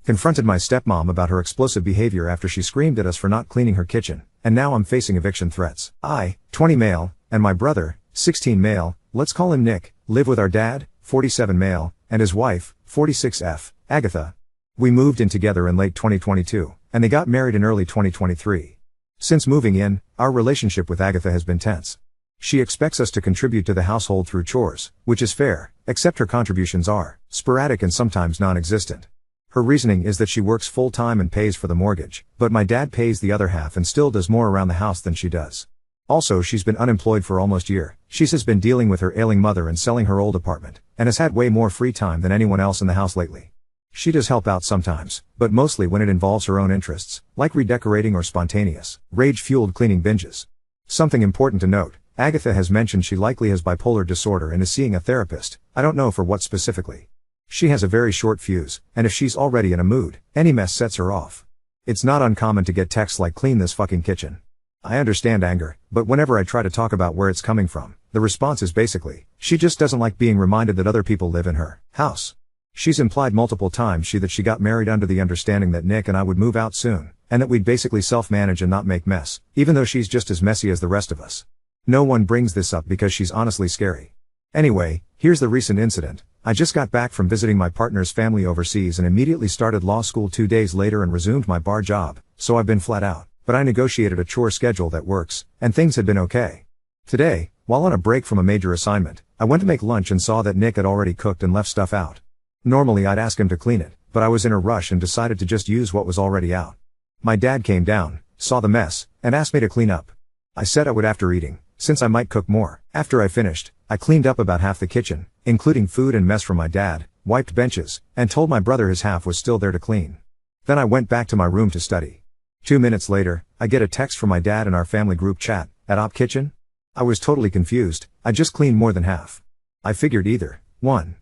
Confronted my stepmom about her explosive behavior after she screamed at us for not cleaning her kitchen, and now I'm facing eviction threats. I, 20 male, and my brother, 16 male, let's call him Nick, live with our dad, 47 male, and his wife, 46F, Agatha. We moved in together in late 2022, and they got married in early 2023. Since moving in, our relationship with Agatha has been tense. She expects us to contribute to the household through chores, which is fair, except her contributions are sporadic and sometimes non-existent. Her reasoning is that she works full-time and pays for the mortgage, but my dad pays the other half and still does more around the house than she does. Also, she's been unemployed for almost a year. She's has been dealing with her ailing mother and selling her old apartment, and has had way more free time than anyone else in the house lately. She does help out sometimes, but mostly when it involves her own interests, like redecorating or spontaneous, rage-fueled cleaning binges. Something important to note, Agatha has mentioned she likely has bipolar disorder and is seeing a therapist. I don't know for what specifically. She has a very short fuse, and if she's already in a mood, any mess sets her off. It's not uncommon to get texts like "clean this fucking kitchen." I understand anger, but whenever I try to talk about where it's coming from, the response is basically, she just doesn't like being reminded that other people live in her house. She's implied multiple times that she got married under the understanding that Nick and I would move out soon, and that we'd basically self-manage and not make mess, even though she's just as messy as the rest of us. No one brings this up because she's honestly scary. Anyway, here's the recent incident. I just got back from visiting my partner's family overseas and immediately started law school 2 days later and resumed my bar job, so I've been flat out, but I negotiated a chore schedule that works, and things had been okay. Today, while on a break from a major assignment, I went to make lunch and saw that Nick had already cooked and left stuff out. Normally I'd ask him to clean it, but I was in a rush and decided to just use what was already out. My dad came down, saw the mess, and asked me to clean up. I said I would after eating, since I might cook more. After I finished, I cleaned up about half the kitchen, including food and mess from my dad, wiped benches, and told my brother his half was still there to clean. Then I went back to my room to study. 2 minutes later, I get a text from my dad in our family group chat, at Op Kitchen? I was totally confused. I just cleaned more than half. I figured either 1.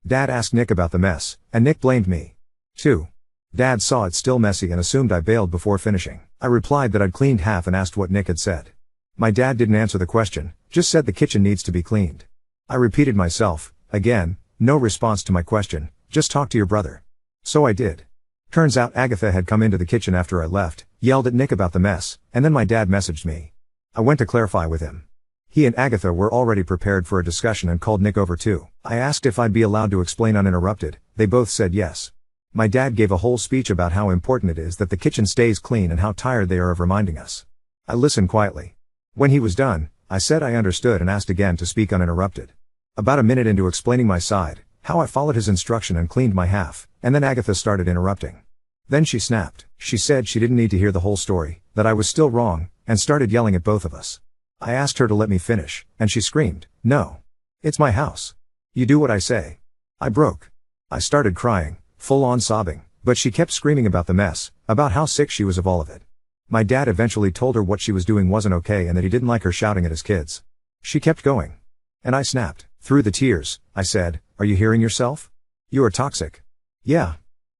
Dad asked Nick about the mess, and Nick blamed me. 2. Dad saw it still messy and assumed I bailed before finishing. I replied that I'd cleaned half and asked what Nick had said. My dad didn't answer the question, just said the kitchen needs to be cleaned. I repeated myself, again, no response to my question, just talk to your brother. So I did. Turns out Agatha had come into the kitchen after I left, yelled at Nick about the mess, and then my dad messaged me. I went to clarify with him. He and Agatha were already prepared for a discussion and called Nick over too. I asked if I'd be allowed to explain uninterrupted. They both said yes. My dad gave a whole speech about how important it is that the kitchen stays clean and how tired they are of reminding us. I listened quietly. When he was done, I said I understood and asked again to speak uninterrupted. About a minute into explaining my side, how I followed his instruction and cleaned my half, and then Agatha started interrupting. Then she snapped. She said she didn't need to hear the whole story, that I was still wrong, and started yelling at both of us. I asked her to let me finish, and she screamed, "No. It's my house. You do what I say." I broke. I started crying, full on sobbing, but she kept screaming about the mess, about how sick she was of all of it. My dad eventually told her what she was doing wasn't okay and that he didn't like her shouting at his kids. She kept going. And I snapped. Through the tears, I said, "Are you hearing yourself? You are toxic." "Yeah."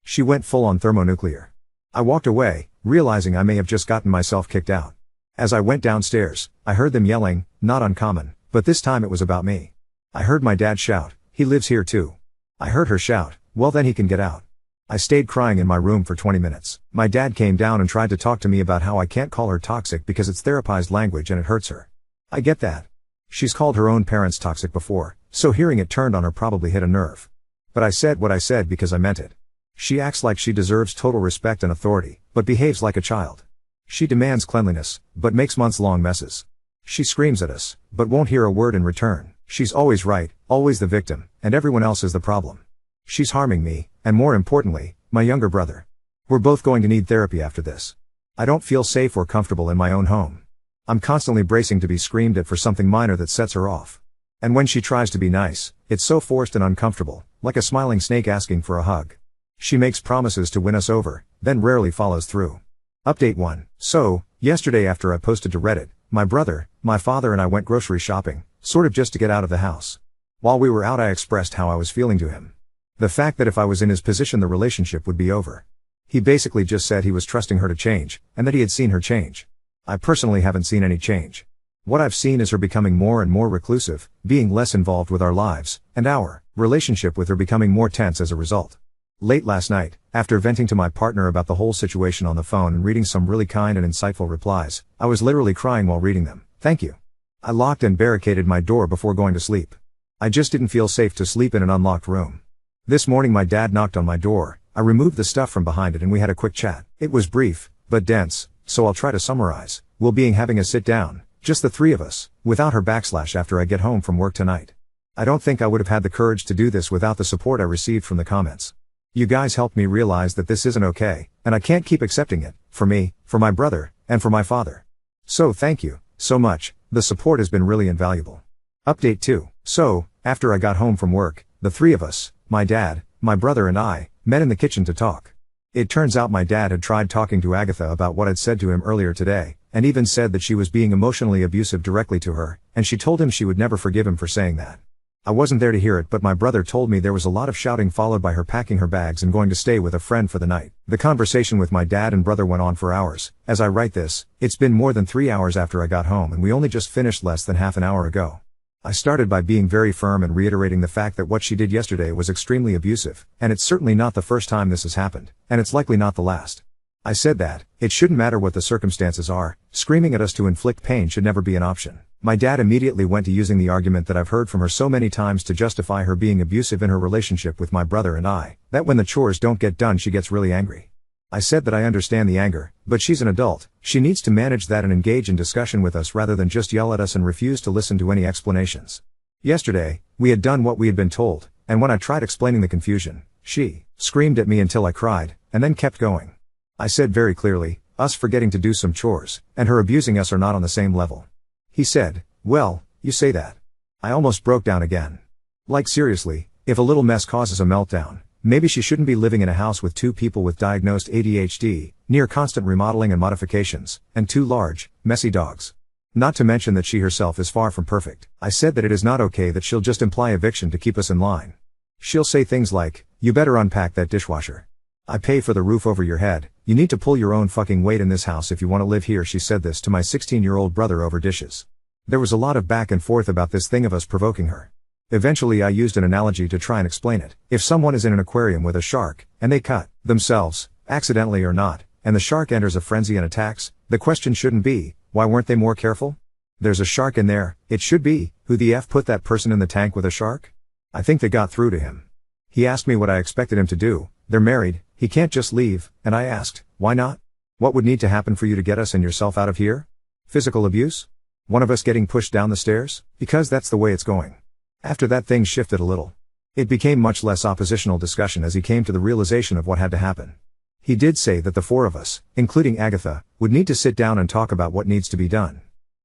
She went full on thermonuclear. I walked away, realizing I may have just gotten myself kicked out. As I went downstairs, I heard them yelling, not uncommon, but this time it was about me. I heard my dad shout, "He lives here too." I heard her shout, "Well then he can get out." I stayed crying in my room for 20 minutes. My dad came down and tried to talk to me about how I can't call her toxic because it's therapized language and it hurts her. I get that. She's called her own parents toxic before, so hearing it turned on her probably hit a nerve. But I said what I said because I meant it. She acts like she deserves total respect and authority, but behaves like a child. She demands cleanliness, but makes months-long messes. She screams at us, but won't hear a word in return. She's always right, always the victim, and everyone else is the problem. She's harming me, and more importantly, my younger brother. We're both going to need therapy after this. I don't feel safe or comfortable in my own home. I'm constantly bracing to be screamed at for something minor that sets her off. And when she tries to be nice, it's so forced and uncomfortable, like a smiling snake asking for a hug. She makes promises to win us over, then rarely follows through. Update 1. So, yesterday after I posted to Reddit, my brother, my father and I went grocery shopping, sort of just to get out of the house. While we were out I expressed how I was feeling to him. The fact that if I was in his position the relationship would be over. He basically just said he was trusting her to change, and that he had seen her change. I personally haven't seen any change. What I've seen is her becoming more and more reclusive, being less involved with our lives, and our relationship with her becoming more tense as a result. Late last night, after venting to my partner about the whole situation on the phone and reading some really kind and insightful replies, I was literally crying while reading them. Thank you. I locked and barricaded my door before going to sleep. I just didn't feel safe to sleep in an unlocked room. This morning my dad knocked on my door. I removed the stuff from behind it and we had a quick chat. It was brief, but dense, so I'll try to summarize. We'll be having a sit down, just the three of us, without her / after I get home from work tonight. I don't think I would have had the courage to do this without the support I received from the comments. You guys helped me realize that this isn't okay, and I can't keep accepting it, for me, for my brother, and for my father. So thank you, so much, the support has been really invaluable. Update 2. So, after I got home from work, the three of us, my dad, my brother and I, met in the kitchen to talk. It turns out my dad had tried talking to Agatha about what I'd said to him earlier today, and even said that she was being emotionally abusive directly to her, and she told him she would never forgive him for saying that. I wasn't there to hear it, but my brother told me there was a lot of shouting followed by her packing her bags and going to stay with a friend for the night. The conversation with my dad and brother went on for hours. As I write this, it's been more than 3 hours after I got home and we only just finished less than half an hour ago. I started by being very firm and reiterating the fact that what she did yesterday was extremely abusive, and it's certainly not the first time this has happened, and it's likely not the last. I said that, it shouldn't matter what the circumstances are, screaming at us to inflict pain should never be an option. My dad immediately went to using the argument that I've heard from her so many times to justify her being abusive in her relationship with my brother and I, that when the chores don't get done she gets really angry. I said that I understand the anger, but she's an adult, she needs to manage that and engage in discussion with us rather than just yell at us and refuse to listen to any explanations. Yesterday, we had done what we had been told, and when I tried explaining the confusion, she screamed at me until I cried, and then kept going. I said very clearly, us forgetting to do some chores, and her abusing us are not on the same level. He said, well, you say that. I almost broke down again. Like seriously, if a little mess causes a meltdown, maybe she shouldn't be living in a house with 2 people with diagnosed ADHD, near constant remodeling and modifications, and 2 large, messy dogs. Not to mention that she herself is far from perfect. I said that it is not okay that she'll just imply eviction to keep us in line. She'll say things like, you better unpack that dishwasher. I pay for the roof over your head, you need to pull your own fucking weight in this house if you want to live here. She said this to my 16-year-old brother over dishes. There was a lot of back and forth about this thing of us provoking her. Eventually I used an analogy to try and explain it. If someone is in an aquarium with a shark, and they cut themselves, accidentally or not, and the shark enters a frenzy and attacks, the question shouldn't be, why weren't they more careful? There's a shark in there, it should be, who the F put that person in the tank with a shark? I think they got through to him. He asked me what I expected him to do. They're married, he can't just leave, and I asked, why not? What would need to happen for you to get us and yourself out of here? Physical abuse? One of us getting pushed down the stairs? Because that's the way it's going. After that, things shifted a little. It became much less oppositional discussion as he came to the realization of what had to happen. He did say that the 4 of us, including Agatha, would need to sit down and talk about what needs to be done.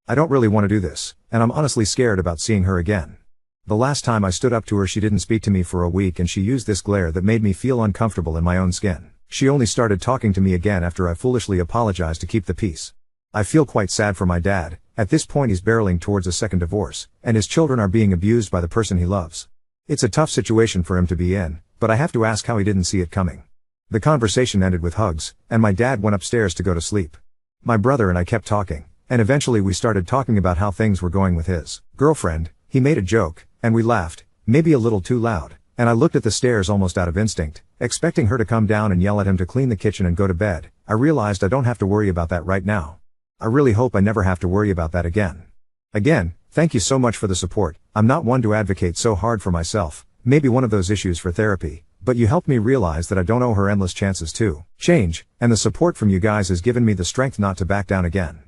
I don't really want to do this, and I'm honestly scared about seeing her again. The last time I stood up to her she didn't speak to me for a week and she used this glare that made me feel uncomfortable in my own skin. She only started talking to me again after I foolishly apologized to keep the peace. I feel quite sad for my dad. At this point he's barreling towards a second divorce, and his children are being abused by the person he loves. It's a tough situation for him to be in, but I have to ask how he didn't see it coming. The conversation ended with hugs, and my dad went upstairs to go to sleep. My brother and I kept talking, and eventually we started talking about how things were going with his girlfriend. He made a joke, and we laughed, maybe a little too loud, and I looked at the stairs almost out of instinct, expecting her to come down and yell at him to clean the kitchen and go to bed. I realized I don't have to worry about that right now. I really hope I never have to worry about that again. Again, thank you so much for the support. I'm not one to advocate so hard for myself, maybe one of those issues for therapy, but you helped me realize that I don't owe her endless chances to change, and the support from you guys has given me the strength not to back down again.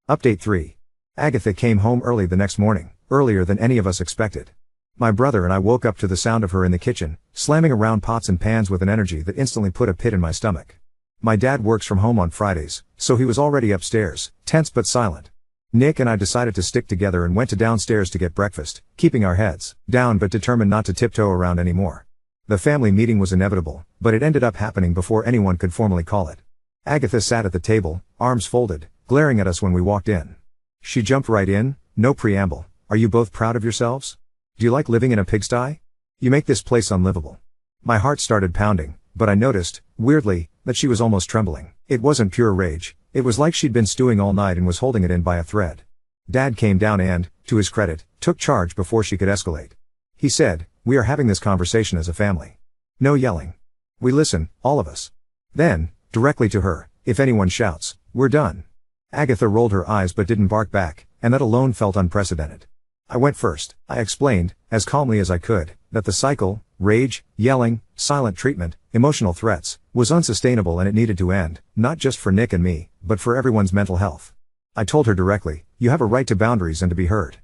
Update 3. Agatha came home early the next morning, earlier than any of us expected. My brother and I woke up to the sound of her in the kitchen, slamming around pots and pans with an energy that instantly put a pit in my stomach. My dad works from home on Fridays, so he was already upstairs, tense but silent. Nick and I decided to stick together and went to downstairs to get breakfast, keeping our heads down but determined not to tiptoe around anymore. The family meeting was inevitable, but it ended up happening before anyone could formally call it. Agatha sat at the table, arms folded, glaring at us when we walked in. She jumped right in, no preamble. Are you both proud of yourselves? Do you like living in a pigsty? You make this place unlivable. My heart started pounding, but I noticed, weirdly, that she was almost trembling. It wasn't pure rage, it was like she'd been stewing all night and was holding it in by a thread. Dad came down and, to his credit, took charge before she could escalate. He said, we are having this conversation as a family. No yelling. We listen, all of us. Then, directly to her, if anyone shouts, we're done. Agatha rolled her eyes but didn't bark back, and that alone felt unprecedented. I went first. I explained, as calmly as I could, that the cycle, rage, yelling, silent treatment, emotional threats, was unsustainable and it needed to end, not just for Nick and me, but for everyone's mental health. I told her directly, you have a right to boundaries and to be heard.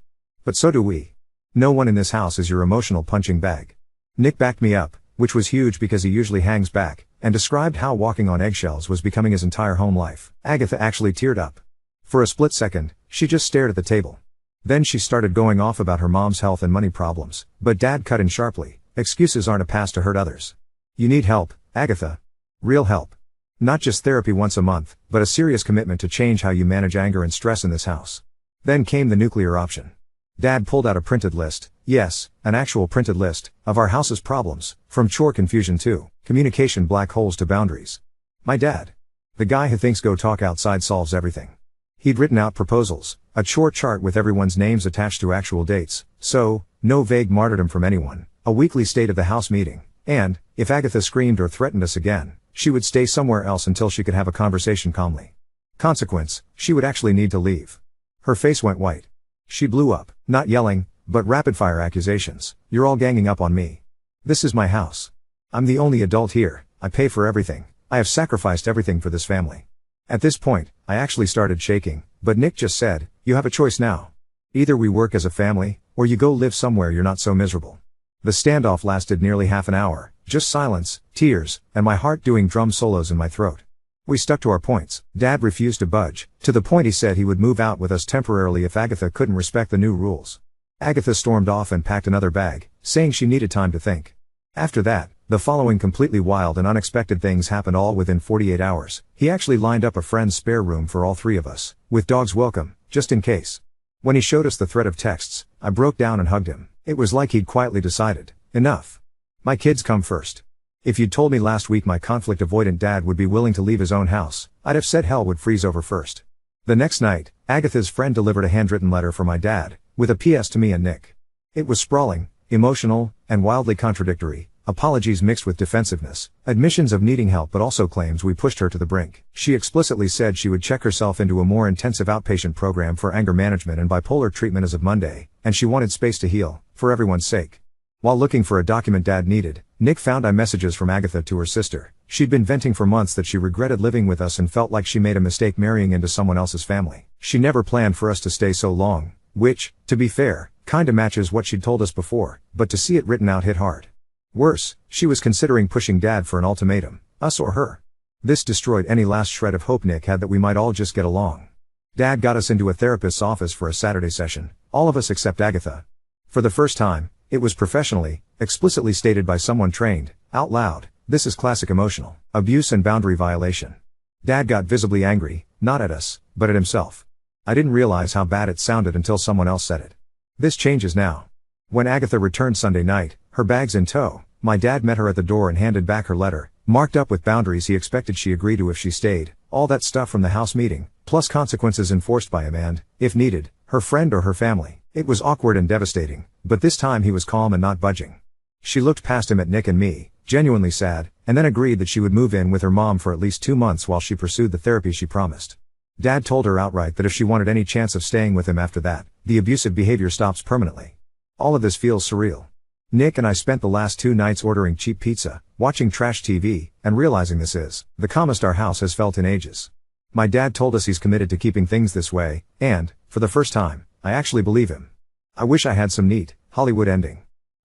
But so do we. No one in this house is your emotional punching bag. Nick backed me up, which was huge because he usually hangs back, and described how walking on eggshells was becoming his entire home life. Agatha actually teared up. For a split second, she just stared at the table. Then she started going off about her mom's health and money problems, but Dad cut in sharply. Excuses aren't a pass to hurt others. You need help, Agatha. Real help. Not just therapy once a month, but a serious commitment to change how you manage anger and stress in this house. Then came the nuclear option. Dad pulled out a printed list, yes, an actual printed list, of our house's problems, from chore confusion to communication black holes to boundaries. My dad. The guy who thinks go talk outside solves everything. He'd written out proposals, a chore chart with everyone's names attached to actual dates, so, no vague martyrdom from anyone, a weekly state of the house meeting, and, if Agatha screamed or threatened us again, she would stay somewhere else until she could have a conversation calmly. Consequence, she would actually need to leave. Her face went white. She blew up, not yelling, but rapid-fire accusations. You're all ganging up on me. This is my house. I'm the only adult here, I pay for everything, I have sacrificed everything for this family. At this point, I actually started shaking, but Nick just said, you have a choice now. Either we work as a family, or you go live somewhere you're not so miserable. The standoff lasted nearly half an hour, just silence, tears, and my heart doing drum solos in my throat. We stuck to our points. Dad refused to budge, to the point he said he would move out with us temporarily if Agatha couldn't respect the new rules. Agatha stormed off and packed another bag, saying she needed time to think. After that, the following completely wild and unexpected things happened all within 48 hours. He actually lined up a friend's spare room for all three of us, with dogs welcome, just in case. When he showed us the thread of texts, I broke down and hugged him. It was like he'd quietly decided, enough. My kids come first. If you'd told me last week my conflict-avoidant dad would be willing to leave his own house, I'd have said hell would freeze over first. The next night, Agatha's friend delivered a handwritten letter for my dad, with a PS to me and Nick. It was sprawling, emotional, and wildly contradictory. Apologies mixed with defensiveness, admissions of needing help but also claims we pushed her to the brink. She explicitly said she would check herself into a more intensive outpatient program for anger management and bipolar treatment as of Monday, and she wanted space to heal, for everyone's sake. While looking for a document Dad needed, Nick found iMessages from Agatha to her sister. She'd been venting for months that she regretted living with us and felt like she made a mistake marrying into someone else's family. She never planned for us to stay so long, which, to be fair, kinda matches what she'd told us before, but to see it written out hit hard. Worse, she was considering pushing Dad for an ultimatum, us or her. This destroyed any last shred of hope Nick had that we might all just get along. Dad got us into a therapist's office for a Saturday session, all of us except Agatha. For the first time, it was professionally, explicitly stated by someone trained, out loud, this is classic emotional abuse and boundary violation. Dad got visibly angry, not at us, but at himself. I didn't realize how bad it sounded until someone else said it. This changes now. When Agatha returned Sunday night, her bags in tow, my dad met her at the door and handed back her letter, marked up with boundaries he expected she agree to if she stayed, all that stuff from the house meeting, plus consequences enforced by him and, if needed, her friend or her family. It was awkward and devastating, but this time he was calm and not budging. She looked past him at Nick and me, genuinely sad, and then agreed that she would move in with her mom for at least 2 months while she pursued the therapy she promised. Dad told her outright that if she wanted any chance of staying with him after that, the abusive behavior stops permanently. All of this feels surreal. Nick and I spent the last 2 nights ordering cheap pizza, watching trash TV, and realizing this is the calmest our house has felt in ages. My dad told us he's committed to keeping things this way, and, for the first time, I actually believe him. I wish I had some neat, Hollywood ending.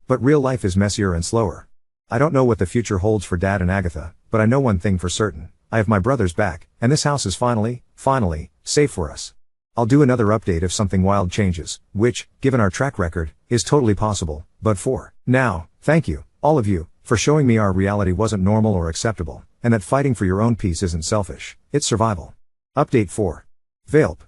But real life is messier and slower. I don't know what the future holds for Dad and Agatha, but I know one thing for certain. I have my brother's back, and this house is finally, safe for us. I'll do another update if something wild changes, which, given our track record, is totally possible, but for now, thank you, all of you, for showing me our reality wasn't normal or acceptable, and that fighting for your own peace isn't selfish, it's survival. Update 4. Velp.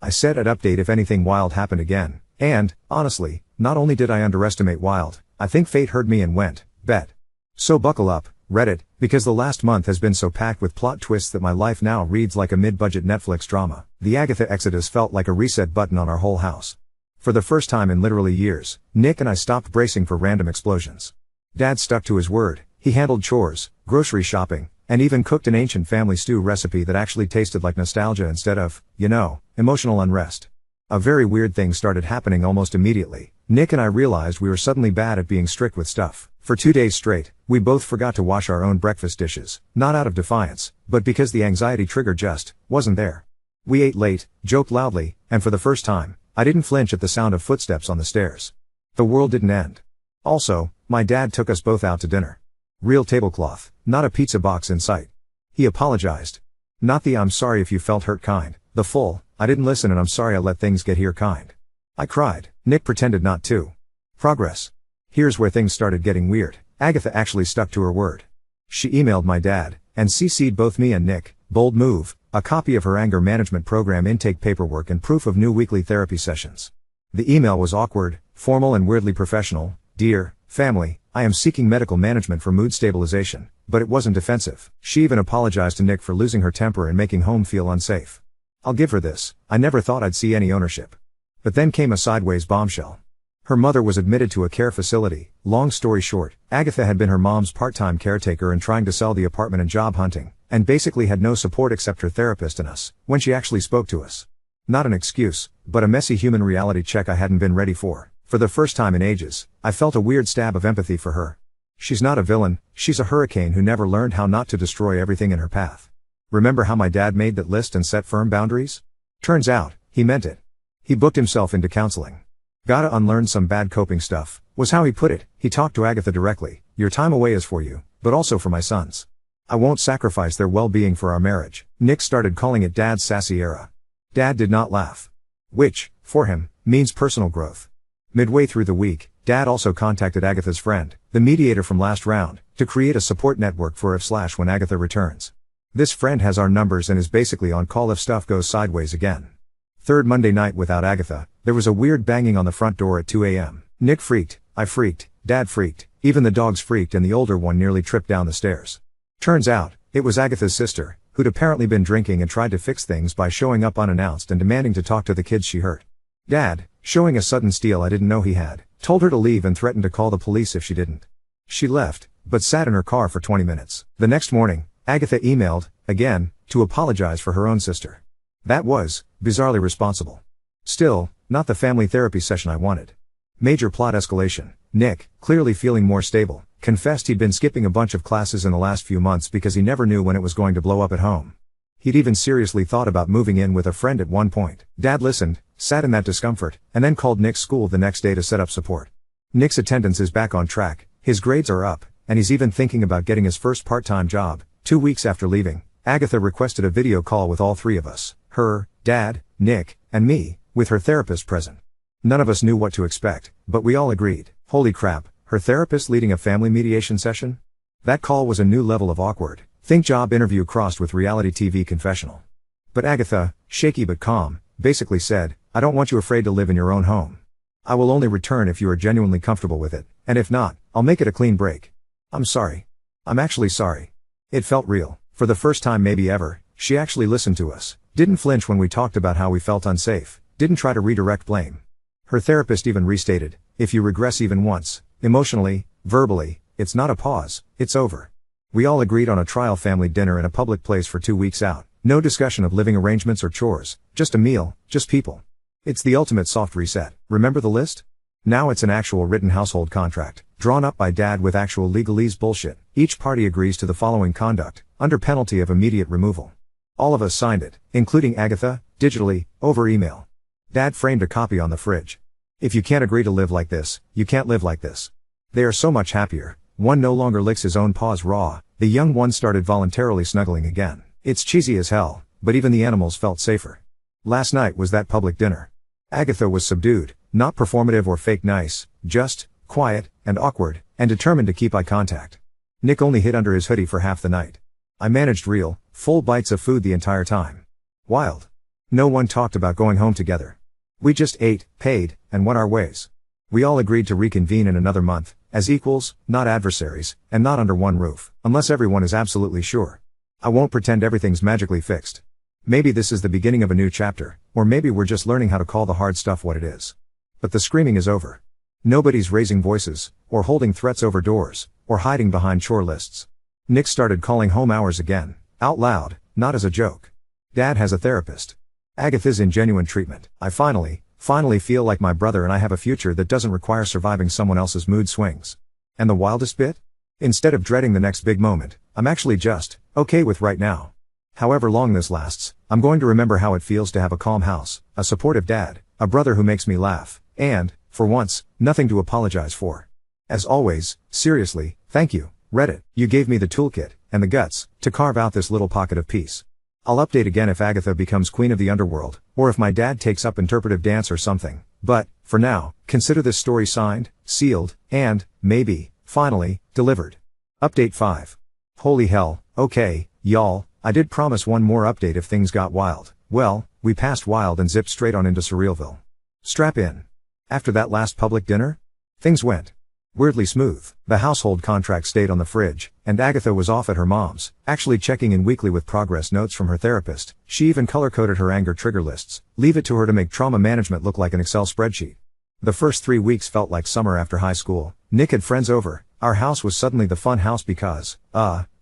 I said I'd update if anything wild happened again, and, honestly, not only did I underestimate wild, I think fate heard me and went, bet. So buckle up, Reddit, because the last month has been so packed with plot twists that my life now reads like a mid-budget Netflix drama. The Agatha exodus felt like a reset button on our whole house. For the first time in literally years, Nick and I stopped bracing for random explosions. Dad stuck to his word. He handled chores, grocery shopping, and even cooked an ancient family stew recipe that actually tasted like nostalgia instead of, emotional unrest. A very weird thing started happening almost immediately. Nick and I realized we were suddenly bad at being strict with stuff. For 2 days straight, we both forgot to wash our own breakfast dishes, not out of defiance, but because the anxiety trigger just wasn't there. We ate late, joked loudly, and for the first time, I didn't flinch at the sound of footsteps on the stairs. The world didn't end. Also, my dad took us both out to dinner. Real tablecloth, not a pizza box in sight. He apologized. Not the "I'm sorry if you felt hurt" kind, the full "I didn't listen and I'm sorry I let things get here" kind. I cried. Nick pretended not to. Progress. Here's where things started getting weird. Agatha actually stuck to her word. She emailed my dad, and CC'd both me and Nick, bold move, a copy of her anger management program intake paperwork and proof of new weekly therapy sessions. The email was awkward, formal and weirdly professional. "Dear family, I am seeking medical management for mood stabilization," but it wasn't defensive. She even apologized to Nick for losing her temper and making home feel unsafe. I'll give her this, I never thought I'd see any ownership. But then came a sideways bombshell. Her mother was admitted to a care facility. Long story short, Agatha had been her mom's part-time caretaker and trying to sell the apartment and job hunting, and basically had no support except her therapist and us, when she actually spoke to us. Not an excuse, but a messy human reality check I hadn't been ready for. For the first time in ages, I felt a weird stab of empathy for her. She's not a villain, she's a hurricane who never learned how not to destroy everything in her path. Remember how my dad made that list and set firm boundaries? Turns out, he meant it. He booked himself into counseling. "Gotta unlearn some bad coping stuff," was how he put it. He talked to Agatha directly. "Your time away is for you, but also for my sons. I won't sacrifice their well-being for our marriage." Nick started calling it Dad's sassy era. Dad did not laugh. Which, for him, means personal growth. Midway through the week, Dad also contacted Agatha's friend, the mediator from last round, to create a support network for when Agatha returns. This friend has our numbers and is basically on call if stuff goes sideways again. Third Monday night without Agatha, there was a weird banging on the front door at 2 a.m. Nick freaked, I freaked, Dad freaked, even the dogs freaked and the older one nearly tripped down the stairs. Turns out, it was Agatha's sister, who'd apparently been drinking and tried to fix things by showing up unannounced and demanding to talk to the kids she hurt. Dad, showing a sudden steel I didn't know he had, told her to leave and threatened to call the police if she didn't. She left, but sat in her car for 20 minutes. The next morning, Agatha emailed, again, to apologize for her own sister. That was, bizarrely responsible. Still, not the family therapy session I wanted. Major plot escalation. Nick, clearly feeling more stable, confessed he'd been skipping a bunch of classes in the last few months because he never knew when it was going to blow up at home. He'd even seriously thought about moving in with a friend at one point. Dad listened, sat in that discomfort, and then called Nick's school the next day to set up support. Nick's attendance is back on track, his grades are up, and he's even thinking about getting his first part-time job. 2 weeks after leaving, Agatha requested a video call with all three of us, her, Dad, Nick, and me, with her therapist present. None of us knew what to expect, but we all agreed. Holy crap, her therapist leading a family mediation session? That call was a new level of awkward. Think job interview crossed with reality TV confessional. But Agatha, shaky but calm, basically said, "I don't want you afraid to live in your own home. I will only return if you are genuinely comfortable with it, and if not, I'll make it a clean break. I'm sorry. I'm actually sorry." It felt real. For the first time maybe ever, she actually listened to us, didn't flinch when we talked about how we felt unsafe, didn't try to redirect blame. Her therapist even restated, "If you regress even once, emotionally, verbally, it's not a pause, it's over." We all agreed on a trial family dinner in a public place for 2 weeks out. No discussion of living arrangements or chores, just a meal, just people. It's the ultimate soft reset. Remember the list? Now it's an actual written household contract, drawn up by Dad with actual legalese bullshit. Each party agrees to the following conduct, under penalty of immediate removal. All of us signed it, including Agatha, digitally, over email. Dad framed a copy on the fridge. "If you can't agree to live like this, you can't live like this." They are so much happier. One no longer licks his own paws raw. The young one started voluntarily snuggling again. It's cheesy as hell, but even the animals felt safer. Last night was that public dinner. Agatha was subdued, not performative or fake nice, just quiet and awkward, and determined to keep eye contact. Nick only hid under his hoodie for half the night. I managed real, full bites of food the entire time. Wild. No one talked about going home together. We just ate, paid, and went our ways. We all agreed to reconvene in another month, as equals, not adversaries, and not under one roof, unless everyone is absolutely sure. I won't pretend everything's magically fixed. Maybe this is the beginning of a new chapter, or maybe we're just learning how to call the hard stuff what it is. But the screaming is over. Nobody's raising voices, or holding threats over doors, or hiding behind chore lists. Nick started calling home hours again, out loud, not as a joke. Dad has a therapist. Agatha's in genuine treatment. I finally feel like my brother and I have a future that doesn't require surviving someone else's mood swings. And the wildest bit? Instead of dreading the next big moment, I'm actually just okay with right now. However long this lasts, I'm going to remember how it feels to have a calm house, a supportive dad, a brother who makes me laugh, and, for once, nothing to apologize for. As always, seriously, thank you, Reddit. You gave me the toolkit, and the guts, to carve out this little pocket of peace. I'll update again if Agatha becomes queen of the underworld, or if my dad takes up interpretive dance or something, but, for now, consider this story signed, sealed, and, maybe, finally, delivered. Update 5. Holy hell, okay, y'all, I did promise one more update if things got wild. Well, we passed wild and zipped straight on into Surrealville. Strap in. After that last public dinner, things went weirdly smooth. The household contract stayed on the fridge, and Agatha was off at her mom's, actually checking in weekly with progress notes from her therapist. She even color-coded her anger trigger lists. Leave it to her to make trauma management look like an Excel spreadsheet. The first 3 weeks felt like summer after high school. Nick had friends over. Our house was suddenly the fun house because,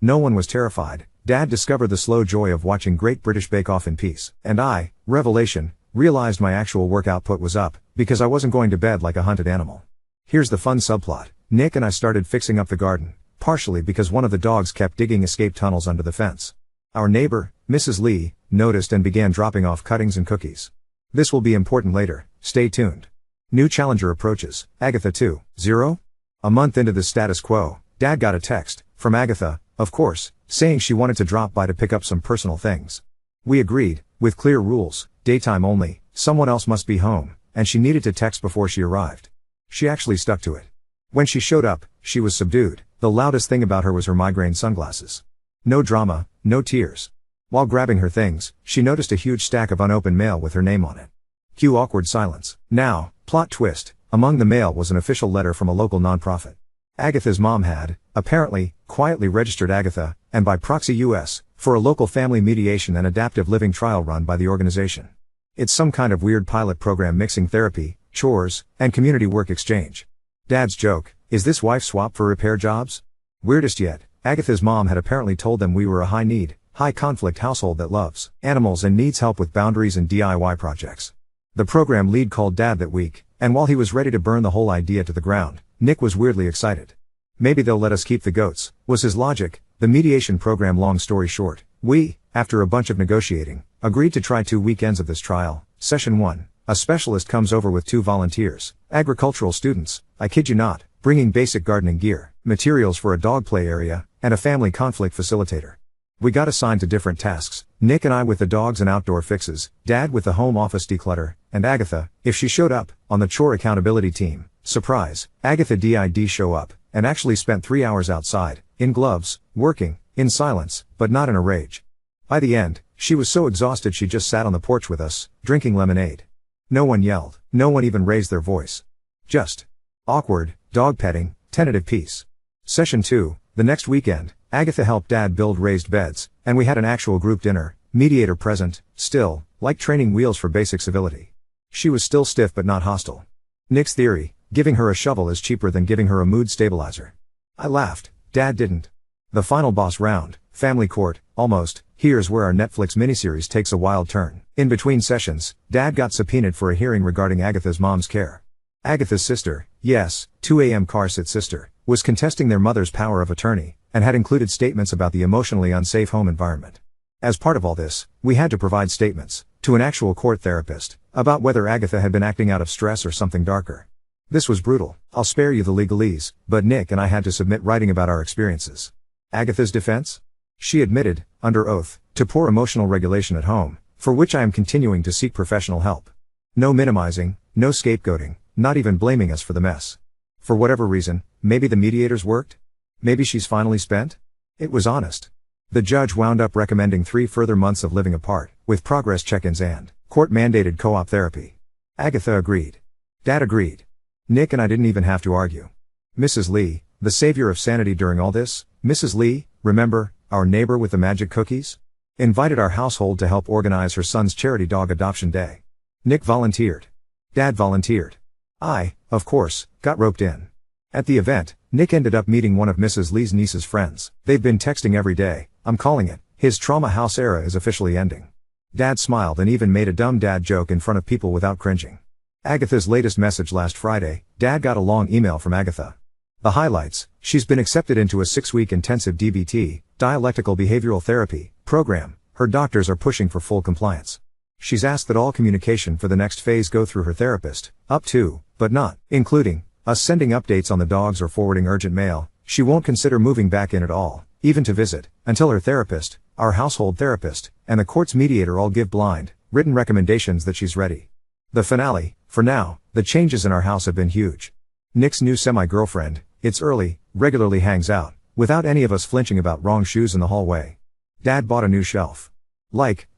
no one was terrified. Dad discovered the slow joy of watching Great British Bake Off in peace. And I, revelation, realized my actual work output was up, because I wasn't going to bed like a hunted animal. Here's the fun subplot. Nick and I started fixing up the garden, partially because one of the dogs kept digging escape tunnels under the fence. Our neighbor, Mrs. Lee, noticed and began dropping off cuttings and cookies. This will be important later, stay tuned. New challenger approaches, Agatha 2.0? A month into the status quo, Dad got a text, from Agatha, of course, saying she wanted to drop by to pick up some personal things. We agreed, with clear rules, daytime only, someone else must be home, and she needed to text before she arrived. She actually stuck to it. When she showed up, she was subdued. The loudest thing about her was her migraine sunglasses. No drama, no tears. While grabbing her things, she noticed a huge stack of unopened mail with her name on it. Cue awkward silence. Now, plot twist, among the mail was an official letter from a local nonprofit. Agatha's mom had, apparently, quietly registered Agatha, and by proxy US, for a local family mediation and adaptive living trial run by the organization. It's some kind of weird pilot program mixing therapy, chores, and community work exchange. Dad's joke, is this wife swap for repair jobs? Weirdest yet, Agatha's mom had apparently told them we were a high-need, high-conflict household that loves animals and needs help with boundaries and DIY projects. The program lead called Dad that week, and while he was ready to burn the whole idea to the ground, Nick was weirdly excited. Maybe they'll let us keep the goats, was his logic. The mediation program, long story short, we, after a bunch of negotiating, agreed to try 2 weekends of this trial. Session 1, a specialist comes over with 2 volunteers, agricultural students, I kid you not, bringing basic gardening gear, materials for a dog play area, and a family conflict facilitator. We got assigned to different tasks, Nick and I with the dogs and outdoor fixes, Dad with the home office declutter, and Agatha, if she showed up, on the chore accountability team. Surprise, Agatha did show up, and actually spent 3 hours outside, in gloves, working, in silence, but not in a rage. By the end, she was so exhausted she just sat on the porch with us, drinking lemonade. No one yelled, no one even raised their voice. Just awkward, dog petting, tentative peace. Session 2, the next weekend, Agatha helped Dad build raised beds, and we had an actual group dinner, mediator present, still, like training wheels for basic civility. She was still stiff but not hostile. Nick's theory, giving her a shovel is cheaper than giving her a mood stabilizer. I laughed, Dad didn't. The final boss round, family court, almost, here's where our Netflix miniseries takes a wild turn. In between sessions, Dad got subpoenaed for a hearing regarding Agatha's mom's care. Agatha's sister, yes, 2 a.m. car sit sister, was contesting their mother's power of attorney, and had included statements about the emotionally unsafe home environment. As part of all this, we had to provide statements, to an actual court therapist, about whether Agatha had been acting out of stress or something darker. This was brutal. I'll spare you the legalese, but Nick and I had to submit writing about our experiences. Agatha's defense? She admitted, under oath, to poor emotional regulation at home, for which I am continuing to seek professional help. No minimizing, no scapegoating, not even blaming us for the mess. For whatever reason, maybe the mediators worked? Maybe she's finally spent? It was honest. The judge wound up recommending 3 further months of living apart, with progress check-ins and court-mandated co-op therapy. Agatha agreed. Dad agreed. Nick and I didn't even have to argue. Mrs. Lee, the savior of sanity during all this, Mrs. Lee, remember, our neighbor with the magic cookies? Invited our household to help organize her son's charity dog adoption day. Nick volunteered. Dad volunteered. I, of course, got roped in. At the event, Nick ended up meeting one of Mrs. Lee's niece's friends. They've been texting every day. I'm calling it. His trauma house era is officially ending. Dad smiled and even made a dumb dad joke in front of people without cringing. Agatha's latest message last Friday. Dad got a long email from Agatha. The highlights: she's been accepted into a 6-week intensive DBT, dialectical behavioral therapy, program. Her doctors are pushing for full compliance. She's asked that all communication for the next phase go through her therapist, up to, but not, including, us sending updates on the dogs or forwarding urgent mail. She won't consider moving back in at all, even to visit, until her therapist, our household therapist, and the court's mediator all give blind, written recommendations that she's ready. The finale: for now, the changes in our house have been huge. Nick's new semi-girlfriend, it's early, regularly hangs out, without any of us flinching about wrong shoes in the hallway. Dad bought a new shelf.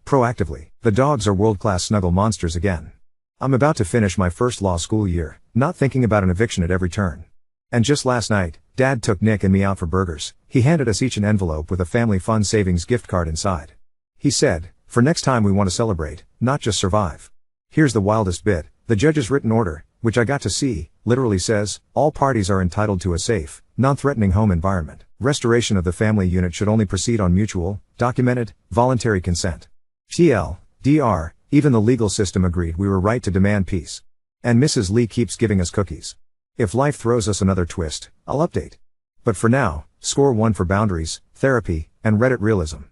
Proactively. The dogs are world-class snuggle monsters again. I'm about to finish my first law school year, not thinking about an eviction at every turn. And just last night, Dad took Nick and me out for burgers. He handed us each an envelope with a family fund savings gift card inside. He said, for next time we want to celebrate, not just survive. Here's the wildest bit: the judge's written order, which I got to see, literally says, all parties are entitled to a safe, non-threatening home environment. Restoration of the family unit should only proceed on mutual, documented, voluntary consent. TLDR, even the legal system agreed we were right to demand peace. And Mrs. Lee keeps giving us cookies. If life throws us another twist, I'll update. But for now, score 1 for boundaries, therapy, and Reddit realism.